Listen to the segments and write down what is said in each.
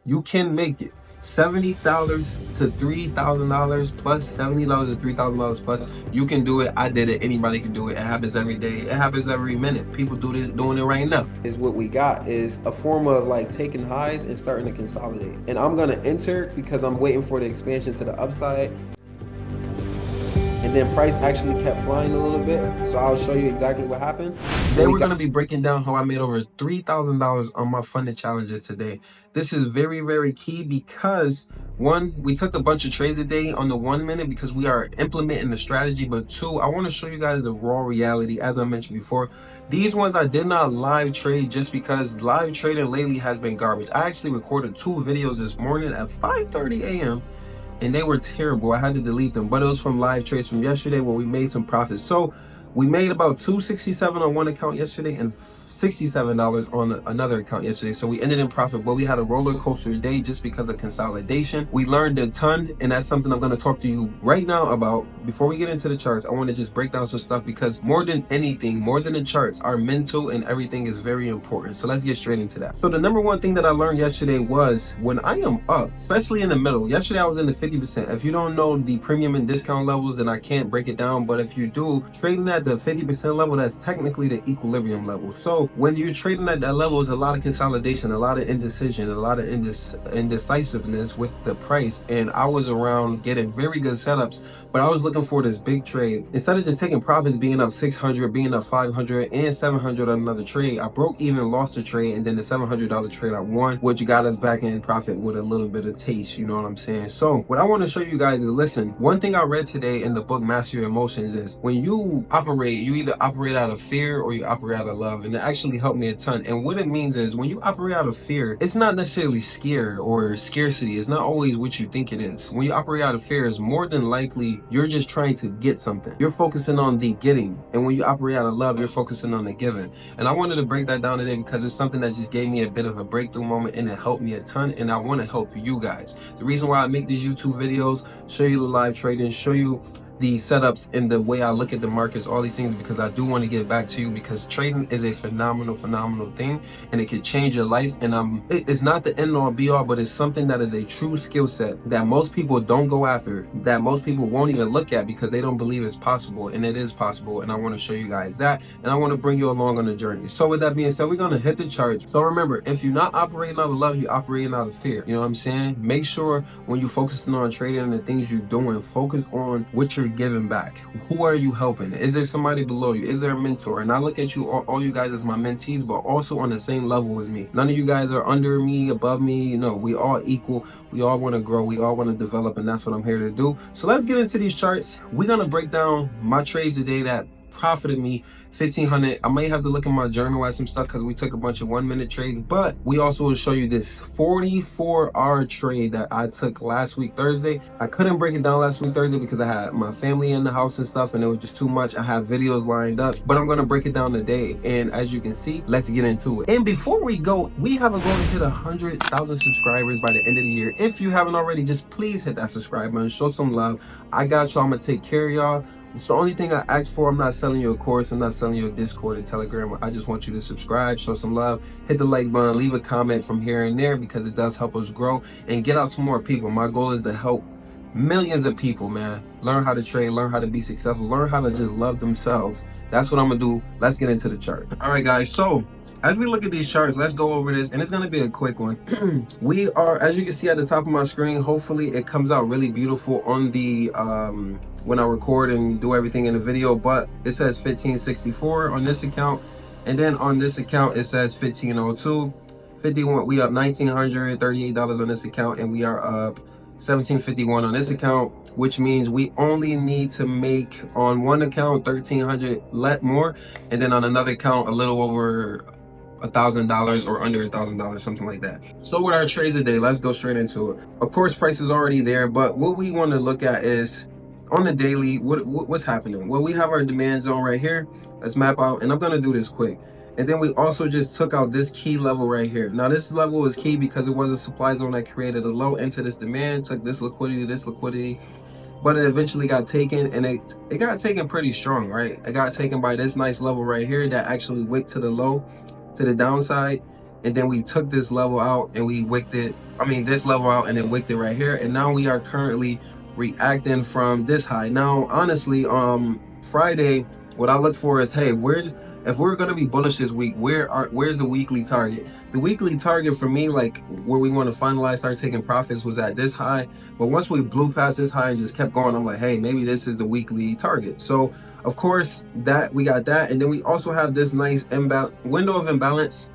You can make it. $70 to $3,000 plus, $70 to $3,000 plus. You can do it. I did it. Anybody can do it. It happens every day. It happens every minute. People doing it right now. Is what we got is a form of like taking highs and starting to consolidate. And I'm gonna enter because I'm waiting for the expansion to the upside. And then price actually kept flying a little bit, so I'll show you exactly what happened. Today we're going to be breaking down how I made over $3,000 on my funded challenges today. This is very, very key because one, we took a bunch of trades a day on the 1 minute because we are implementing the strategy, but two, I want to show you guys the raw reality. As I mentioned before, these ones I did not live trade just because live trading lately has been garbage. I actually recorded 2 videos this morning at 5:30 a.m. and they were terrible. I had to delete them, but it was from live trades from yesterday where we made some profits. So we made about $267 on one account yesterday and $67 on another account yesterday. So we ended in profit, but we had a roller coaster day just because of consolidation. We learned a ton, and that's something I'm going to talk to you right now about. Before we get into the charts, I want to just break down some stuff because more than anything, more than the charts, our mental and everything is very important. So let's get straight into that. So the number one thing that I learned yesterday was when I am up, especially in the middle. Yesterday I was in the 50%. If you don't know the premium and discount levels, then I can't break it down. But if you do, trading at the 50% level, that's technically the equilibrium level. So when you're trading at that level, it's a lot of consolidation, a lot of indecision, a lot of indecisiveness with the price. And I was around getting very good setups, but I was looking for this big trade. Instead of just taking profits, being up 600, being up 500 and 700 on another trade, I broke even, lost the trade, and then the $700 trade I won, which got us back in profit with a little bit of taste, you know what I'm saying? So what I want to show you guys is, listen, one thing I read today in the book Master Your Emotions is when you operate, you either operate out of fear or you operate out of love. And it actually helped me a ton. And what it means is when you operate out of fear, it's not necessarily scared or scarcity. It's not always what you think it is. When you operate out of fear, it's more than likely you're just trying to get something. You're focusing on the getting. And when you operate out of love, you're focusing on the giving. And I wanted to break that down today because it's something that just gave me a bit of a breakthrough moment and it helped me a ton. And I want to help you guys. The reason why I make these YouTube videos, show you the live trading, show you the setups and the way I look at the markets, all these things, because I do want to get back to you because trading is a phenomenal thing and it can change your life. And it's not the end all be all, but it's something that is a true skill set that most people don't go after, that most people won't even look at because they don't believe it's possible, and it is possible. And I want to show you guys that, and I want to bring you along on the journey. So with that being said, we're going to hit the charts. So remember, if you're not operating out of love, you're operating out of fear. You know what I'm saying? Make sure when you're focusing on trading and the things you're doing, focus on what you're giving back. Who are you helping? Is there somebody below you? Is there a mentor? And I look at you, all you guys, as my mentees, but also on the same level as me. None of you guys are under me, above me. You know, we all equal. We all want to grow. We all want to develop, and that's what I'm here to do. So let's get into these charts. We're gonna break down my trades today that profited me $1,500. I may have to look in my journal at some stuff because we took a bunch of 1 minute trades, but we also will show you this 44-hour trade that I took last week Thursday. I couldn't break it down last week Thursday because I had my family in the house and stuff and it was just too much. I have videos lined up, but I'm going to break it down today. And as you can see, let's get into it. And before we go, we have a goal to hit 100,000 subscribers by the end of the year. If you haven't already, just please hit that subscribe button, show some love. I got y'all. I'm gonna take care of y'all. It's the only thing I ask for. I'm not selling you a course. I'm not selling you a Discord and Telegram. I just want you to subscribe, show some love, hit the like button, leave a comment from here and there because it does help us grow and get out to more people. My goal is to help millions of people, man. Learn how to trade, learn how to be successful, learn how to just love themselves. That's what I'm gonna do. Let's get into the chart. All right, guys. So as we look at these charts, let's go over this, and it's going to be a quick one. We are, as you can see at the top of my screen, hopefully it comes out really beautiful on the when I record and do everything in the video, but it says 1564 on this account, and then on this account it says 1502. 51, we up $1,938 on this account, and we are up $1,751 on this account, which means we only need to make on one account $1,300 more, and then on another account a little over $1,000 or under $1,000, something like that. So with our trades today, let's go straight into it. Of course, price is already there, but what we want to look at is on the daily, what's happening. Well, we have our demand zone right here. Let's map out, and I'm going to do this quick. And then we also just took out this key level right here. Now this level is key because it was a supply zone that created a low into this demand, took this liquidity, but it eventually got taken, and it got taken pretty strong, right? It got taken by this nice level right here that actually wicked to the low, to the downside, and then we took this level out and we wicked it. I mean, this level out and then wicked it right here. And now we are currently reacting from this high. Now, honestly, Friday, what I look for is, hey, if we're gonna be bullish this week, where's the weekly target? The weekly target for me, like where we want to finalize, start taking profits, was at this high. But once we blew past this high and just kept going, I'm like, hey, maybe this is the weekly target. So of course that we got that, and then we also have this nice window of imbalance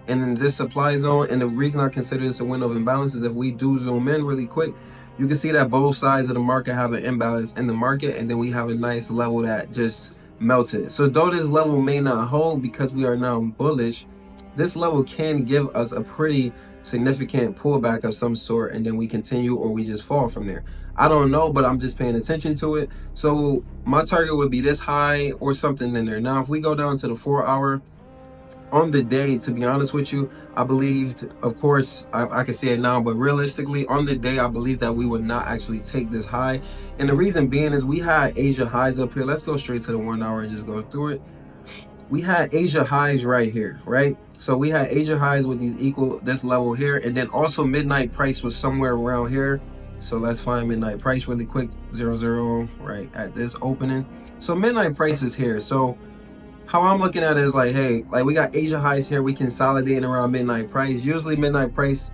in this supply zone. And the reason I consider this a window of imbalance is if we do zoom in really quick, you can see that both sides of the market have an imbalance in the market, and then we have a nice level that just melted. So though this level may not hold because we are now bullish, this level can give us a pretty significant pullback of some sort, and then we continue or we just fall from there. I don't know, but I'm just paying attention to it. So my target would be this high or something in there. Now if we go down to the 4-hour, on the day, to be honest with you, I believed, of course, I can say it now, but realistically on the day, I believed that we would not actually take this high. And the reason being is we had Asia highs up here. Let's go straight to the 1 hour and just go through it. We had Asia highs right here, right? So we had Asia highs with this level here, and then also midnight price was somewhere around here. So let's find midnight price really quick. 00 right at this opening. So midnight price is here. So how I'm looking at it is like, hey, like we got Asia highs here, we consolidating around midnight price. Usually midnight price,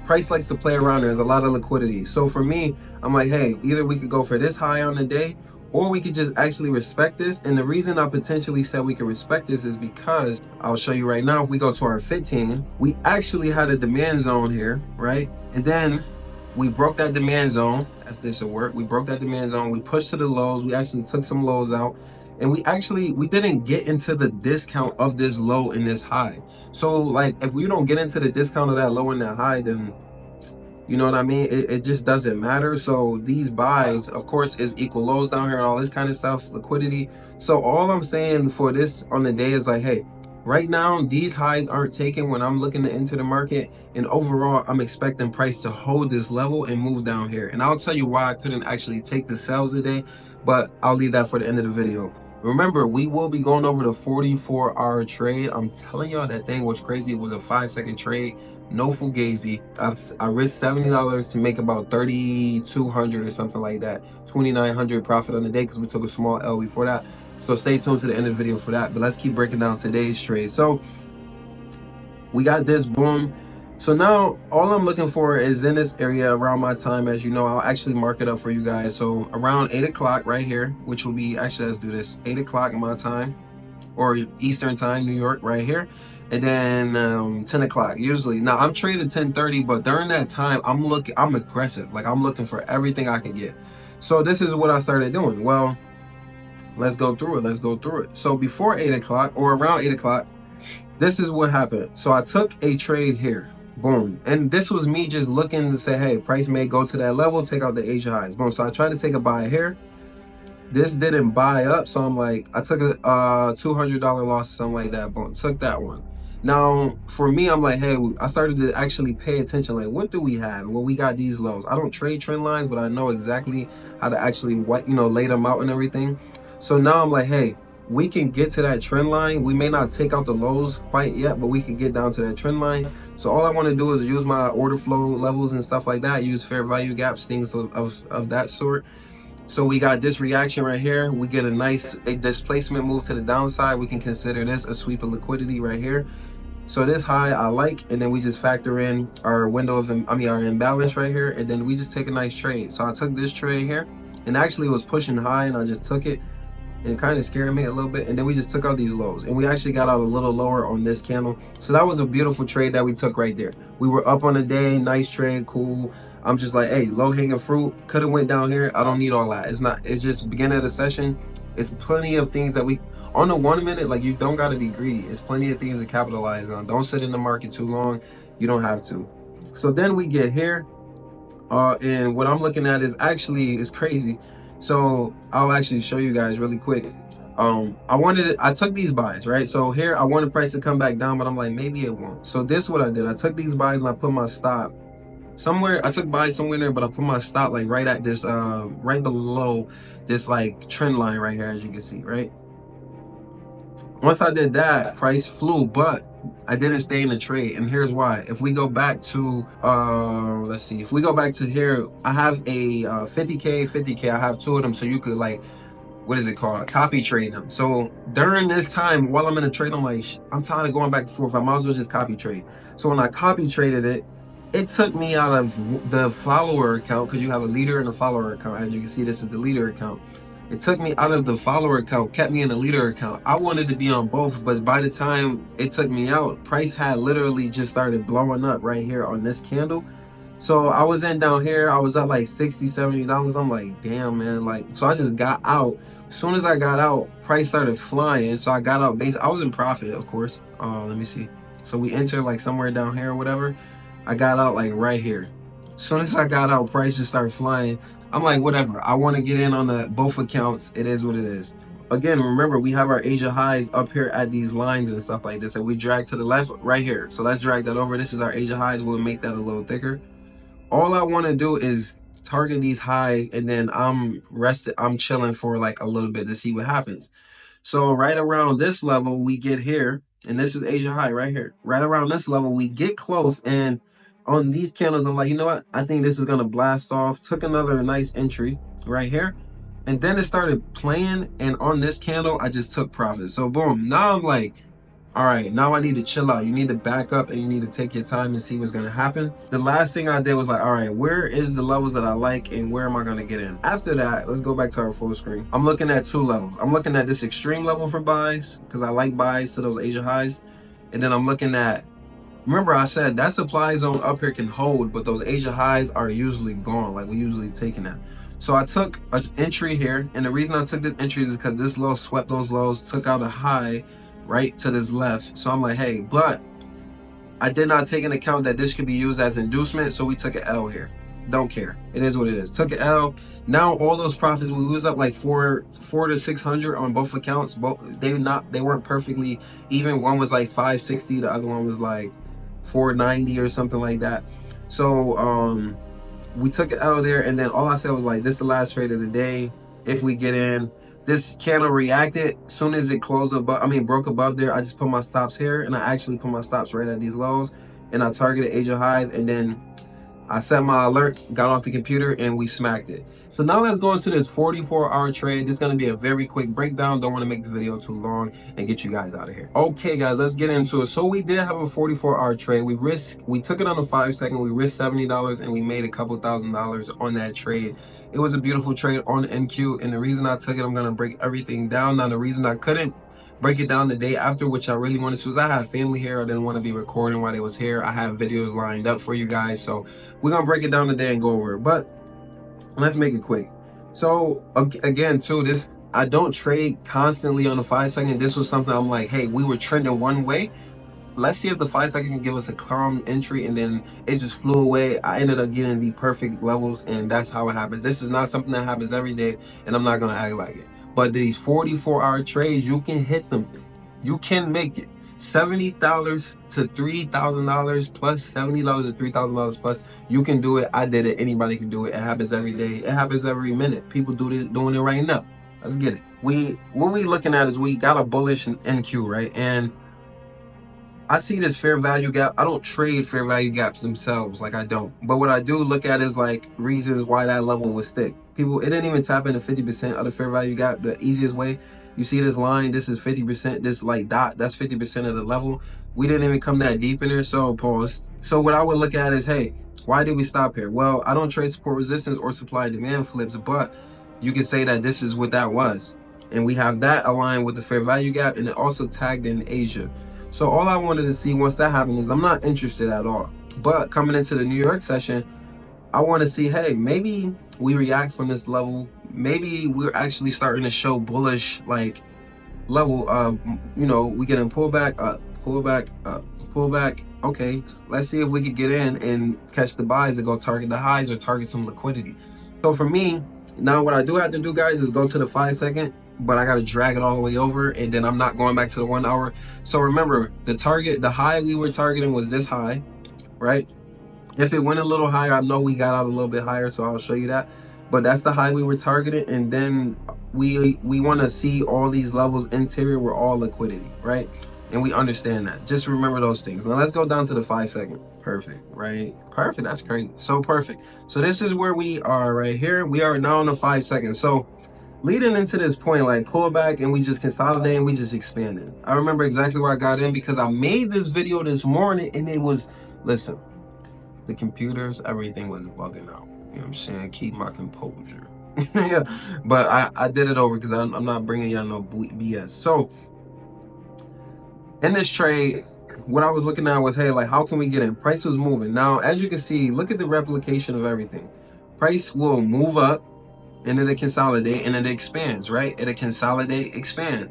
price likes to play around. There's a lot of liquidity. So for me, I'm like, hey, either we could go for this high on the day, or we could just actually respect this. And the reason I potentially said we could respect this is because I'll show you right now. If we go to our 15, we actually had a demand zone here, right? And then we broke that demand zone. If this will work, we broke that demand zone. We pushed to the lows. We actually took some lows out. And we didn't get into the discount of this low and this high. So like, if we don't get into the discount of that low and that high, then you know what I mean? It just doesn't matter. So these buys, of course, is equal lows down here and all this kind of stuff, liquidity. So all I'm saying for this on the day is like, hey, right now, these highs aren't taken when I'm looking to enter the market. And overall, I'm expecting price to hold this level and move down here. And I'll tell you why I couldn't actually take the sales today, but I'll leave that for the end of the video. Remember, we will be going over the 44-hour trade. I'm telling y'all, that thing was crazy. It was a 5-second trade, no fugazi. I risked $70 to make about 3,200 or something like that. 2,900 profit on the day because we took a small L before that. So stay tuned to the end of the video for that. But let's keep breaking down today's trade. So we got this, boom. So now all I'm looking for is in this area around my time. As you know, I'll actually mark it up for you guys. So around 8 o'clock right here, which will be, actually, let's do this, 8 o'clock my time, or Eastern time, New York, right here. And then 10 o'clock usually. Now I'm trading 10:30, but during that time, I'm aggressive. Like, I'm looking for everything I can get. So this is what I started doing. Well, let's go through it. So before 8 o'clock or around 8 o'clock, this is what happened. So I took a trade here. Boom. And this was me just looking to say, hey, price may go to that level, take out the Asia highs. Boom. So I tried to take a buy here. This didn't buy up. So I'm like, I took a $200 loss or something like that. Boom. Took that one. Now, for me, I'm like, hey, I started to actually pay attention. Like, what do we have? Well, we got these lows. I don't trade trend lines, but I know exactly how to actually, lay them out and everything. So now I'm like, hey, we can get to that trend line. We may not take out the lows quite yet, but we can get down to that trend line. So all I want to do is use my order flow levels and stuff like that, use fair value gaps, things of that sort. So we got this reaction right here. We get a displacement move to the downside. We can consider this a sweep of liquidity right here. So this high I like, and then we just factor in our window of, our imbalance right here, and then we just take a nice trade. So I took this trade here, and actually it was pushing high, and I just took it. And it kind of scared me a little bit, and then we just took out these lows, and we actually got out a little lower on this candle. So that was a beautiful trade that we took right there. We were up on the day, nice trade, cool. I'm just like, hey, low hanging fruit, could have went down here. I don't need all that. It's just beginning of the session. It's plenty of things that on the 1 minute, like, you don't got to be greedy. It's plenty of things to capitalize on. Don't sit in the market too long. You don't have to. So then we get here, and what I'm looking at is crazy. So I'll actually show you guys really quick. I took these buys, right? So here I wanted price to come back down, but I'm like, maybe it won't. So this is what I did. I took these buys and I put my stop somewhere. I took buys somewhere there, but I put my stop like right at this right below this like trend line right here, as you can see, right? Once I did that, price flew, but I didn't stay in the trade, and here's why. If we go back to let's see, if we go back to here, I have a 50K. I have two of them, so you could like, what is it called, copy trade them. So during this time while I'm in the trade, I'm like, I'm tired of going back and forth, I might as well just copy trade. So when I copy traded it, it took me out of the follower account, because you have a leader and a follower account. As you can see, this is the leader account. It took me out of the follower account, kept me in the leader account. I wanted to be on both, but by the time it took me out, price had literally just started blowing up right here on this candle. So I was in down here, I was at like $60-$70. I'm like, damn, man. Like, so I just got out. As soon as I got out, price started flying. So I got out base. I was in profit, of course. Let me see. So we entered like somewhere down here or whatever. I got out like right here. As soon as I got out, price just started flying. I'm like, whatever. I want to get in on the both accounts. It is what it is. Again, remember, we have our Asia highs up here at these lines and stuff like this, and we drag to the left right here. So let's drag that over. This is our Asia highs. We'll make that a little thicker. All I want to do is target these highs, and then I'm rested. I'm chilling for like a little bit to see what happens. So right around this level, we get here, and this is Asia high right here. Right around this level, we get close, and on these candles, I'm like, you know what? I think this is gonna blast off. Took another nice entry right here, and then it started playing, and on this candle, I just took profit. So boom, now I'm like, all right, now I need to chill out. You need to back up, and you need to take your time and see what's gonna happen. The last thing I did was like, all right, where is the levels that I like, and where am I gonna get in? After that, let's go back to our full screen. I'm looking at two levels. I'm looking at this extreme level for buys, because I like buys to those Asia highs. And then I'm looking at, remember I said that supply zone up here can hold, but those Asia highs are usually gone. Like, we usually taking that. So I took an entry here, and the reason I took this entry is because this low swept those lows, took out a high right to this left. So I'm like, hey, but I did not take into account that this could be used as inducement, so we took an L here. Don't care. It is what it is. Took an L. Now all those profits, we was up like four to 600 on both accounts. Both they weren't perfectly even. One was like 560, the other one was like 490 or something like that. So we took an L there, and then all I said was like, this is the last trade of the day. If we get in, this candle reacted. As soon as it closed above, broke above there, I just put my stops here, and I actually put my stops right at these lows, and I targeted Asia highs, and then I set my alerts, got off the computer, and we smacked it. So now let's go into this 44-hour trade. This is going to be a very quick breakdown. Don't want to make the video too long and get you guys out of here. Okay, guys, let's get into it. So we did have a 44-hour trade. We took it on a 5-second. We risked $70, and we made a couple $1,000s on that trade. It was a beautiful trade on NQ, and the reason I took it, I'm going to break everything down. Now, the reason I couldn't break it down the day after, which I really wanted to, is I had family here. I didn't want to be recording while they was here. I have videos lined up for you guys, so we're gonna break it down today and go over it, but let's make it quick. So again, too, this, I don't trade constantly on the 5-second. This was something I'm like, hey, we were trending one way. Let's see if the 5-second can give us a calm entry, and then it just flew away. I ended up getting the perfect levels, and that's how it happens. This is not something that happens every day, and I'm not gonna act like it. But these 44-hour trades, you can hit them. You can make it. $70 to $3,000 plus, $70 to $3,000 plus. You can do it. I did it. Anybody can do it. It happens every day. It happens every minute. People doing it right now. Let's get it. What we looking at is we got a bullish NQ, right? And I see this fair value gap. I don't trade fair value gaps themselves, like I don't. But what I do look at is like reasons why that level would stick. People, it didn't even tap into 50% of the fair value gap. The easiest way, you see this line, this is 50%, this like dot, that's 50% of the level. We didn't even come that deep in there, so pause. So what I would look at is, hey, why did we stop here? Well, I don't trade support resistance or supply demand flips, but you can say that this is what that was. And we have that aligned with the fair value gap, and it also tagged in Asia. So all I wanted to see once that happened is I'm not interested at all. But coming into the New York session, I want to see, hey, maybe we react from this level. Maybe we're actually starting to show bullish like level of, you know, we getting pull back up, pull back up, pull back. Okay, let's see if we could get in and catch the buys and go target the highs or target some liquidity. So for me, now what I do have to do, guys, is go to the 5-second, but I got to drag it all the way over, and then I'm not going back to the 1 hour. So remember, the high we were targeting was this high, right? If it went a little higher, I know we got out a little bit higher, so I'll show you that. But that's the high we were targeting, and then we want to see all these levels interior. We're all liquidity, right? And we understand that. Just remember those things. Now let's go down to the 5 second. Perfect, right? Perfect. That's crazy. So perfect. So this is where we are right here. We are now in the 5 seconds. So leading into this point, like pull back and we just consolidate and we just expanded. I remember exactly where I got in because I made this video this morning and it was, listen, the computers, everything was bugging out. You know what I'm saying? Keep my composure. Yeah, but I did it over because I'm not bringing y'all no BS. So in this trade, what I was looking at was, hey, like how can we get in? Price was moving. Now, as you can see, look at the replication of everything. Price will move up and it'll consolidate and it expands, right? It'll consolidate, expand,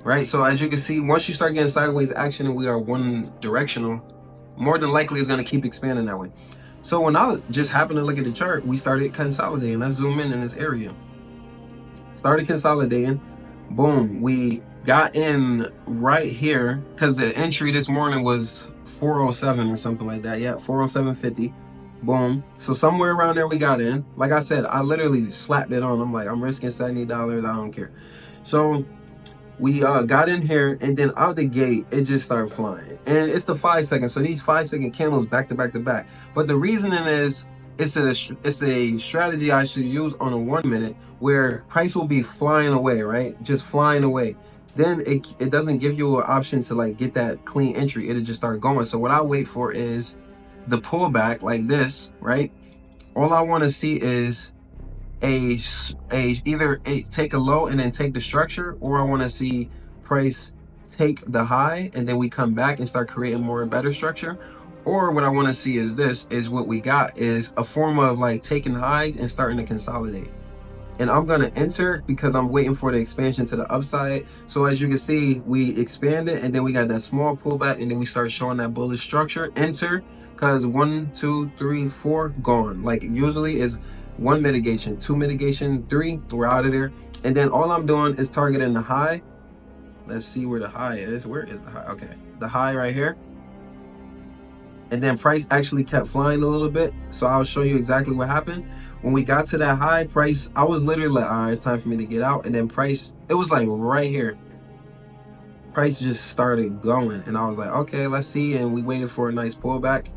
right? So as you can see, once you start getting sideways action and we are one directional, more than likely it's going to keep expanding that way. So when I just happened to look at the chart, we started consolidating. Let's zoom in this area. Started consolidating. Boom. We got in right here because the entry this morning was 407 or something like that. Yeah, 407.50. Boom. So somewhere around there we got in. Like I said, I literally slapped it on. I'm like, I'm risking $70. I don't care. So we got in here and then out the gate it just started flying, and it's the 5 seconds. So these 5 second candles back to back to back. But the reasoning is it's a strategy I should use on a 1 minute where price will be flying away, right? Just flying away. Then it doesn't give you an option to like get that clean entry. It'll just start going. So what I wait for is the pullback like this, right? All I want to see is either take a low and then take the structure, or I want to see price take the high and then we come back and start creating more and better structure. Or what I want to see is this is what we got is a form of like taking highs and starting to consolidate. And I'm going to enter because I'm waiting for the expansion to the upside. So as you can see, we expanded and then we got that small pullback and then we start showing that bullish structure. Enter, because 1, 2, 3, 4 gone. Like usually is 1 mitigation, 2 mitigation, 3, we're out of there. And then all I'm doing is targeting the high. Let's see where the high is. Where is the high? Okay, the high right here. And then price actually kept flying a little bit. So I'll show you exactly what happened. When we got to that high price, I was literally like, all right, it's time for me to get out. And then price, it was like right here. Price just started going. And I was like, okay, let's see. And we waited for a nice pullback.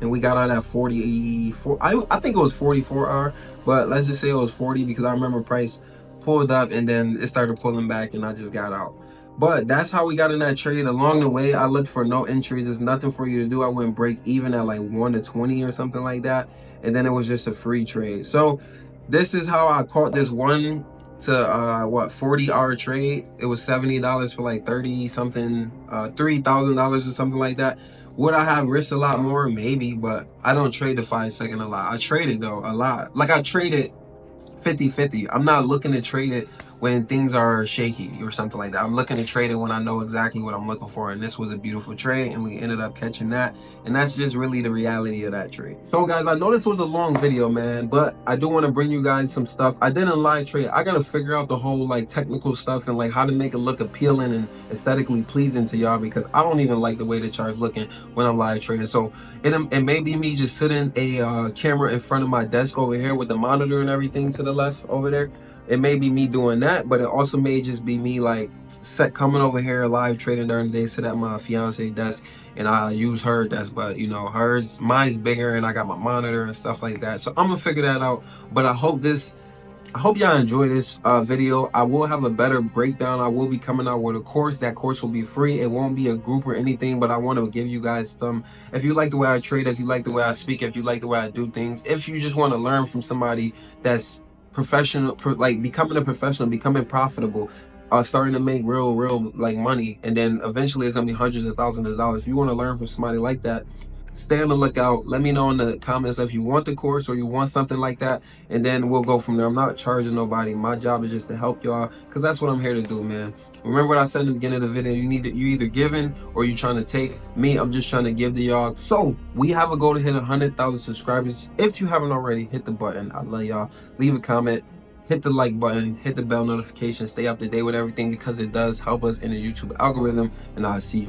And we got out at 44. I think it was 44 hour, but let's just say it was 40 because I remember price pulled up and then it started pulling back and I just got out. But that's how we got in that trade. Along the way, I looked for no entries. There's nothing for you to do. I wouldn't break even at like 1 to 20 or something like that. And then it was just a free trade. So this is how I caught this 1 to 40 hour trade. It was $70 for like 30 something, $3,000 or something like that. Would I have risked a lot more? Maybe, but I don't trade the 5 second a lot. I trade it though a lot. Like I traded 50-50. I'm not looking to trade it when things are shaky or something like that. I'm looking to trade it when I know exactly what I'm looking for. And this was a beautiful trade and we ended up catching that. And that's just really the reality of that trade. So guys, I know this was a long video, man, but I do want to bring you guys some stuff. I didn't live trade. I got to figure out the whole like technical stuff and like how to make it look appealing and aesthetically pleasing to y'all, because I don't even like the way the chart's looking when I'm live trading. So it may be me just sitting a camera in front of my desk over here with the monitor and everything to the left over there. It may be me doing that, but it also may just be me like coming over here live trading during the day, sit at my fiance desk and I use her desk, but you know, mine's bigger and I got my monitor and stuff like that. So I'm gonna figure that out. But I hope y'all enjoy this video. I will have a better breakdown. I will be coming out with a course. That course will be free. It won't be a group or anything, but I want to give you guys some, if you like the way I trade, if you like the way I speak, if you like the way I do things, if you just want to learn from somebody that's professional, like becoming a professional, becoming profitable, starting to make real like money, and then eventually it's gonna be hundreds of thousands of dollars. If you want to learn from somebody like that, stay on the lookout. Let me know in the comments if you want the course or you want something like that, and then we'll go from there. I'm not charging nobody. My job is just to help y'all, because that's what I'm here to do, man. Remember what I said in the beginning of the video, you either giving or you trying to take. Me, I'm just trying to give to y'all. So we have a goal to hit 100,000 subscribers. If you haven't already, hit the button. I love y'all. Leave a comment, hit the like button, hit the bell notification, stay up to date with everything, because it does help us in the YouTube algorithm. And I'll see you